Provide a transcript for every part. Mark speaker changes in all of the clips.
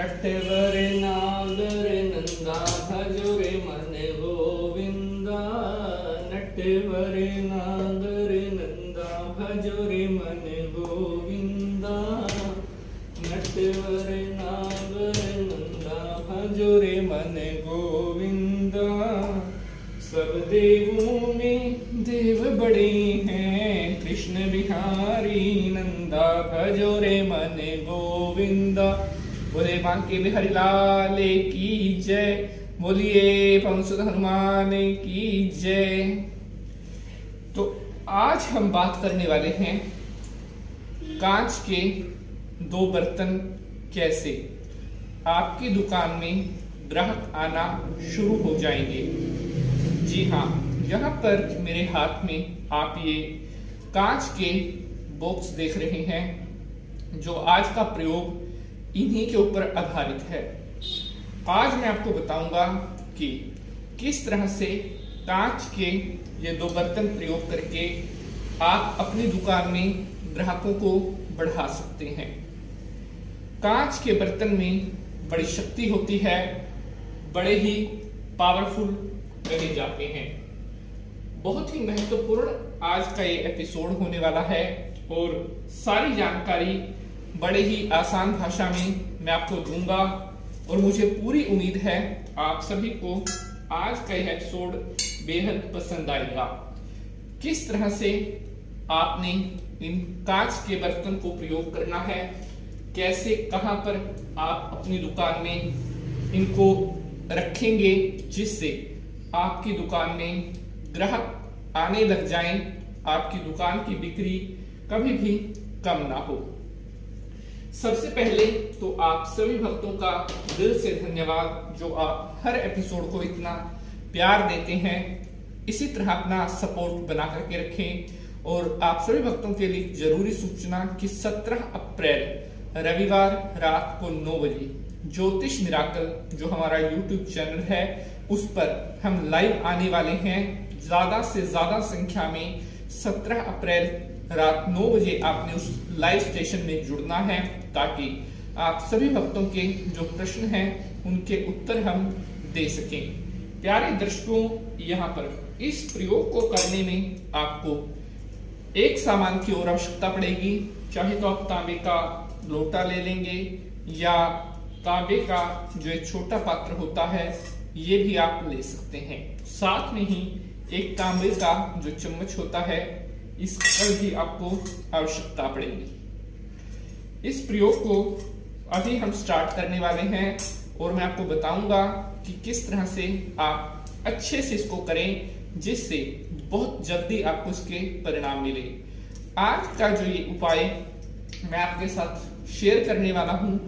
Speaker 1: नटवर नागर नंदा भजो रे मन गोविंदा। नटवर नागर नंदा भजो रे मन गोविंदा। नटवर नागर नंदा भजो रे मन गोविंदा। सब देवों में देव बड़े हैं, कृष्ण बिहारी नंदा भजो रे मन गोविंदा। बोले बांके बिहारी लाल की जय, बोलिए पवन सुत हनुमान की जय। तो आज हम बात करने वाले हैं कांच के दो बर्तन कैसे आपकी दुकान में ग्राहक आना शुरू हो जाएंगे। जी हाँ, यहाँ पर मेरे हाथ में आप ये कांच के बॉक्स देख रहे हैं जो आज का प्रयोग इन्हीं के ऊपर आधारित है। आज मैं आपको बताऊंगा कि किस तरह से कांच के ये दो बर्तन प्रयोग करके आप अपनी दुकान में ग्राहकों को बढ़ा सकते हैं। कांच के बर्तन में बड़ी शक्ति होती है, बड़े ही पावरफुल कहे जाते हैं। बहुत ही महत्वपूर्ण आज का ये एपिसोड होने वाला है और सारी जानकारी बड़े ही आसान भाषा में मैं आपको दूंगा और मुझे पूरी उम्मीद है आप सभी को आज का यह एपिसोड बेहद पसंद आएगा। किस तरह से आपने इन कांच के बर्तन को प्रयोग करना है, कैसे कहां पर आप अपनी दुकान में इनको रखेंगे जिससे आपकी दुकान में ग्राहक आने लग जाएं, आपकी दुकान की बिक्री कभी भी कम ना हो। सबसे पहले तो आप सभी भक्तों का दिल से धन्यवाद जो आप हर एपिसोड को इतना प्यार देते हैं। इसी तरह अपना सपोर्ट बना करके रखें। और आप सभी भक्तों के लिए जरूरी सूचना कि 17 अप्रैल रविवार रात को 9 बजे ज्योतिष मिराकल जो हमारा यूट्यूब चैनल है उस पर हम लाइव आने वाले हैं। ज्यादा से ज्यादा संख्या में 17 अप्रैल रात 9 बजे आपने उस लाइव स्टेशन में जुड़ना है ताकि आप सभी भक्तों के जो प्रश्न हैं उनके उत्तर हम दे सकें। प्यारे दर्शकों, यहाँ पर इस प्रयोग को करने में आपको एक सामान की और आवश्यकता पड़ेगी। चाहे तो आप तांबे का लोटा ले लेंगे या तांबे का जो एक छोटा पात्र होता है ये भी आप ले सकते हैं। साथ में ही एक तांबे का जो चम्मच होता है इसका भी आपको आवश्यकता पड़ेगी। इस प्रयोग को अभी हम स्टार्ट करने वाले हैं और मैं आपको बताऊंगा कि किस तरह से आप अच्छे से इसको करें जिससे बहुत जल्दी आपको इसके परिणाम मिले। आज का जो ये उपाय मैं आपके साथ शेयर करने वाला हूं,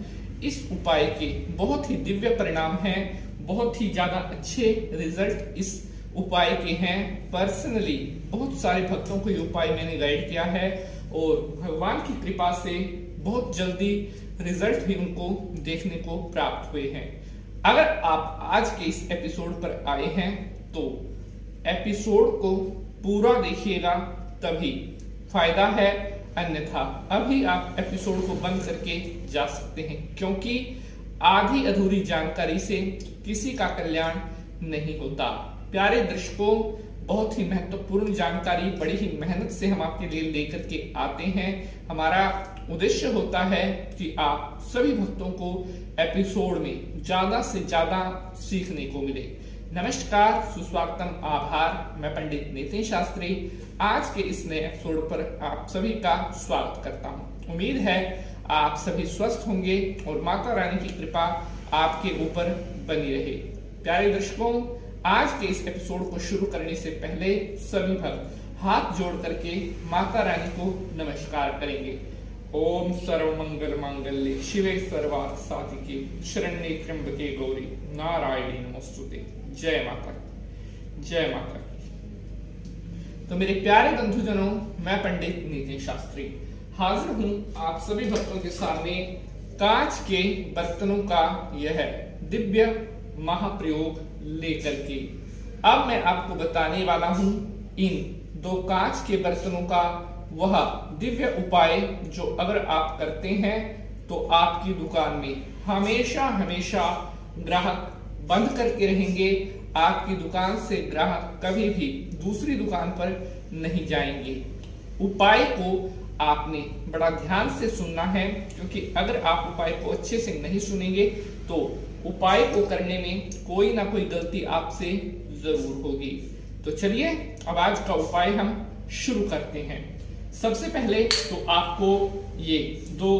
Speaker 1: इस उपाय के बहुत ही दिव्य परिणाम हैं, बहुत ही ज्यादा अच्छे रिजल्ट इस उपाय के हैं। पर्सनली बहुत सारे भक्तों को ये उपाय मैंने गाइड किया है और भगवान की कृपा से बहुत जल्दी रिजल्ट भी उनको देखने को प्राप्त हुए हैं। अगर आप आज के इस एपिसोड पर आए हैं तो एपिसोड को पूरा देखिएगा तभी फायदा है, अन्यथा अभी आप एपिसोड को बंद करके जा सकते हैं क्योंकि आधी अधूरी जानकारी से किसी का कल्याण नहीं होता। प्यारे दर्शकों, बहुत ही महत्वपूर्ण जानकारी बड़ी ही मेहनत से हम आपके लिए लेकर के आते हैं। हमारा उद्देश्य होता है कि आप सभी भक्तों को एपिसोड में ज्यादा से ज्यादा सीखने को मिले। नमस्कार, सुस्वागतम, आभार। मैं पंडित नितिन शास्त्री आज के इस नए एपिसोड पर आप सभी का स्वागत करता हूं। उम्मीद है आप सभी स्वस्थ होंगे और माता रानी की कृपा आपके ऊपर बनी रहे। प्यारे दर्शकों, आज के इस एपिसोड को शुरू करने से पहले सभी भक्त हाथ जोड़ करके माता रानी को नमस्कार करेंगे। ओम सर्व मंगल मांगल्ये शिवे सर्वार्थ साधिके शरण्ये त्र्यंबके गौरी नारायणी नमोस्तुते। जय माता की, जय माता की। तो मेरे प्यारे बंधुजनों, मैं पंडित नितिन शास्त्री हाजिर हूं आप सभी भक्तों के सामने कांच के बर्तनों का यह दिव्य महाप्रयोग लेकर के। अब मैं आपको बताने वाला हूं इन दो कांच के बर्तनों का वह दिव्य उपाय जो अगर आप करते हैं तो आपकी दुकान में हमेशा हमेशा ग्राहक बंद करके रहेंगे। आपकी दुकान से ग्राहक कभी भी दूसरी दुकान पर नहीं जाएंगे। उपाय को आपने बड़ा ध्यान से सुनना है, क्योंकि अगर आप उपाय को अच्छे से नहीं सुनेंगे तो उपाय को करने में कोई ना कोई गलती आपसे जरूर होगी। तो चलिए अब आज का उपाय हम शुरू करते हैं। सबसे पहले तो आपको ये 2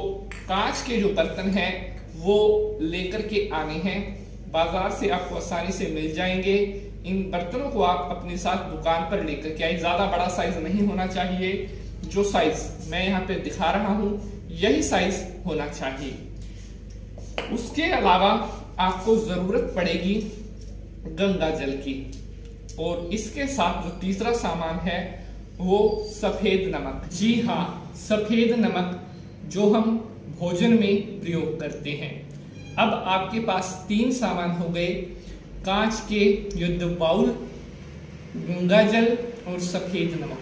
Speaker 1: कांच के जो बर्तन हैं वो लेकर के आने हैं। बाजार से आपको आसानी से मिल जाएंगे। इन बर्तनों को आप अपने साथ दुकान पर लेकर के आए। ज्यादा बड़ा साइज नहीं होना चाहिए। जो साइज मैं यहाँ पे दिखा रहा हूं यही साइज होना चाहिए। उसके अलावा आपको जरूरत पड़ेगी गंगा जल की, और इसके साथ जो तीसरा सामान है वो सफेद नमक। जी हाँ, सफेद नमक जो हम भोजन में प्रयोग करते हैं। अब आपके पास 3 सामान हो गए, कांच के युद्ध बाउल, गंगा जल और सफेद नमक।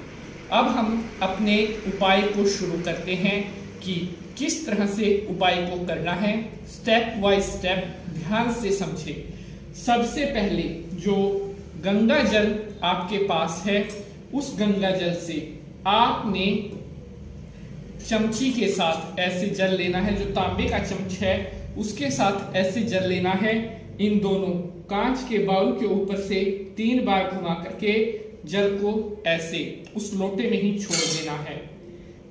Speaker 1: अब हम अपने उपाय को शुरू करते हैं कि किस तरह से उपाय को करना है। स्टेप बाय स्टेप ध्यान से समझे। सबसे पहले जो गंगा जल आपके पास है उस गंगा जल से आपने चमची के साथ ऐसे जल लेना है। जो तांबे का चमच है उसके साथ ऐसे जल लेना है। इन दोनों कांच के बाउल के ऊपर से 3 बार घुमा करके जल को ऐसे उस लोटे में ही छोड़ देना है।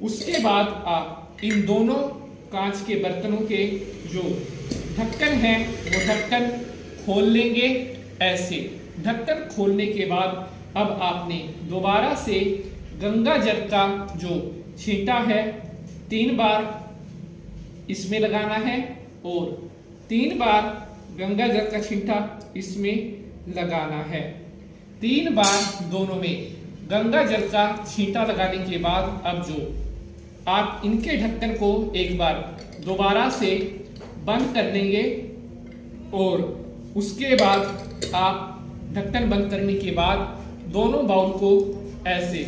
Speaker 1: उसके बाद आप इन दोनों कांच के बर्तनों के जो ढक्कन है वो ढक्कन खोल लेंगे। ऐसे ढक्कन खोलने के बाद अब आपने दोबारा से गंगा जल का जो छींटा है 3 बार इसमें लगाना है और 3 बार गंगा जल का छींटा इसमें लगाना है। 3 बार दोनों में गंगा जल का छींटा लगाने के बाद अब जो आप इनके ढक्कन को एक बार दोबारा से बंद कर देंगे और उसके बाद आप ढक्कन बंद करने के बाद दोनों बाउल को ऐसे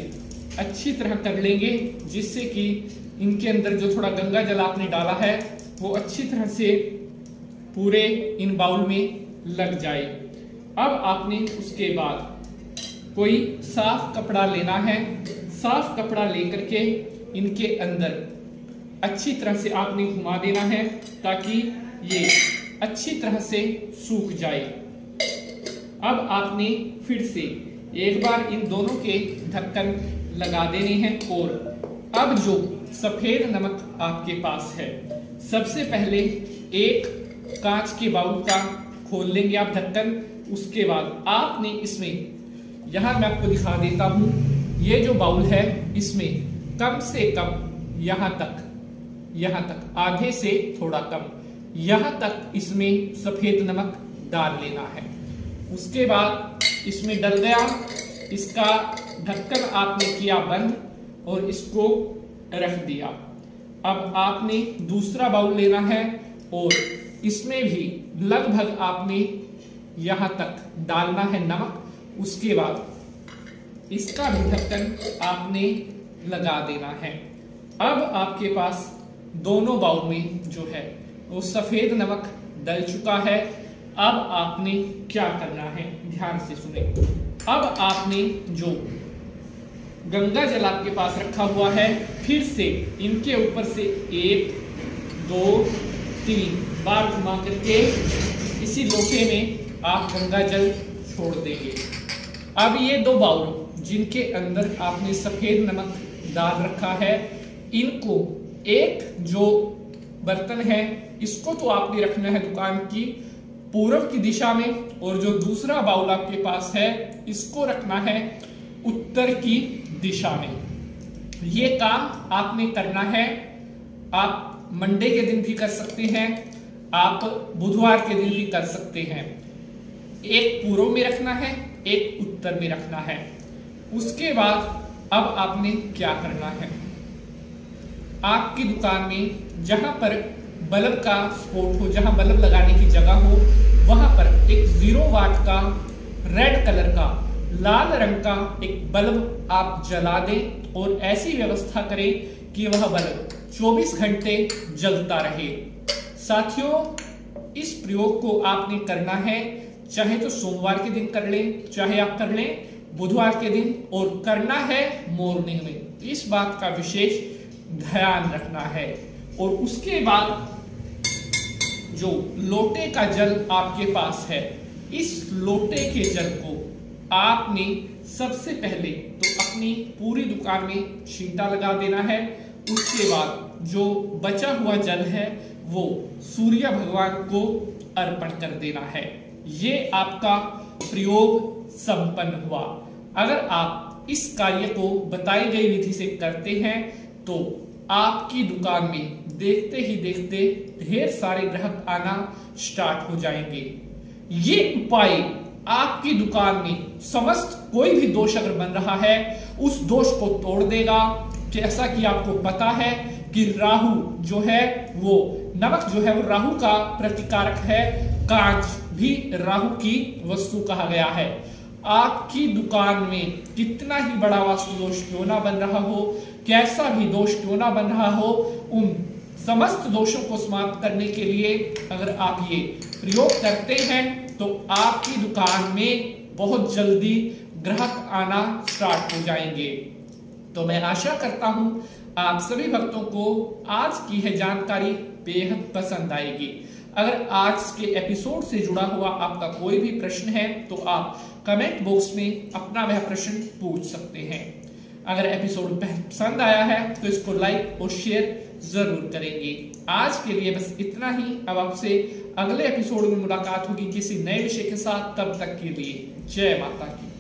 Speaker 1: अच्छी तरह कर लेंगे, जिससे कि इनके अंदर जो थोड़ा गंगा जल आपने डाला है वो अच्छी तरह से पूरे इन बाउल में लग जाए। अब आपने उसके बाद कोई साफ कपड़ा लेना है। साफ कपड़ा लेकर के इनके अंदर अच्छी तरह से आपने घुमा देना है ताकि ये अच्छी तरह से सूख जाए। अब आपने फिर से एक बार इन दोनों के ढक्कन लगा देने हैं और अब जो सफेद नमक आपके पास है, सबसे पहले एक कांच के बाउल का खोल लेंगे आप ढक्कन। उसके बाद आपने इसमें, यहां मैं आपको दिखा देता हूं, ये जो बाउल है इसमें कम से कम यहां तक आधे से थोड़ा कम यहां तक इसमें सफेद नमक डाल लेना है। उसके बाद इसमें डल गया, इसका ढक्कन आपने किया बंद और इसको रख दिया। अब आपने दूसरा बाउल लेना है और इसमें भी लगभग आपने यहां तक डालना है नमक। उसके बाद इसका भी ढक्कन आपने लगा देना है। अब आपके पास दोनों बाउल में जो है वो सफेद नमक डल चुका है। अब आपने क्या करना है, ध्यान से सुने। अब आपने जो गंगा जल आपके पास रखा हुआ है, फिर से इनके ऊपर से 1 2 3 बार घुमा करके इसी लोटे में आप गंगा जल छोड़ देंगे। अब ये 2 बाउल जिनके अंदर आपने सफेद नमक डाल रखा है, इनको एक जो बर्तन है इसको तो आपने रखना है दुकान की पूर्व की दिशा में, और जो दूसरा बाउल आपके पास है इसको रखना है उत्तर की दिशा में। ये काम आपने करना है। आप मंडे के दिन भी कर सकते हैं, आप बुधवार के दिन भी कर सकते हैं। एक पूर्व में रखना है, एक उत्तर में रखना है। उसके बाद अब आपने क्या करना है, आपकी दुकान में जहां पर बल्ब का स्पॉट हो, जहां बल्ब लगाने की जगह हो, वहां पर एक 0 वाट का रेड कलर का लाल रंग का एक बल्ब आप जला दें और ऐसी व्यवस्था करें कि वह बल्ब 24 घंटे जलता रहे। साथियों, इस प्रयोग को आपने करना है, चाहे तो सोमवार के दिन कर लें, चाहे आप कर लें बुधवार के दिन, और करना है मॉर्निंग में। इस बात का विशेष ध्यान रखना है। और उसके बाद जो लोटे का जल आपके पास है, इस लोटे के जल को आपने सबसे पहले तो अपनी पूरी दुकान में छींटा लगा देना है। उसके बाद जो बचा हुआ जल है वो सूर्य भगवान को अर्पण कर देना है। ये आपका प्रयोग संपन्न हुआ। अगर आप इस कार्य को बताई गई विधि से करते हैं तो आपकी दुकान में देखते ही देखते ढेर सारे ग्राहक आना स्टार्ट हो जाएंगे। ये उपाय आपकी दुकान में समस्त कोई भी दोष अगर बन रहा है उस दोष को तोड़ देगा। जैसा कि आपको पता है कि राहु जो है वो नमक जो है वो राहु का प्रतिकारक है, कांच भी राहु की वस्तु कहा गया है। आपकी दुकान में कितना ही बड़ा वास्तु दोष क्यों ना बन रहा हो, कैसा भी दोष क्यों ना बन रहा हो, उन समस्त दोषों को समाप्त करने के लिए अगर आप ये प्रयोग करते हैं तो आपकी दुकान में बहुत जल्दी ग्राहक आना स्टार्ट हो जाएंगे। तो मैं आशा करता हूं आप सभी भक्तों को आज की है जानकारी बेहद पसंद आएगी। अगर आज के एपिसोड से जुड़ा हुआ आपका कोई भी प्रश्न है तो आप कमेंट बॉक्स में अपना वह प्रश्न पूछ सकते हैं। अगर एपिसोड पसंद आया है तो इसको लाइक और शेयर जरूर करेंगे। आज के लिए बस इतना ही। अब आपसे अगले एपिसोड में मुलाकात होगी किसी नए विषय के साथ। तब तक के लिए जय माता की।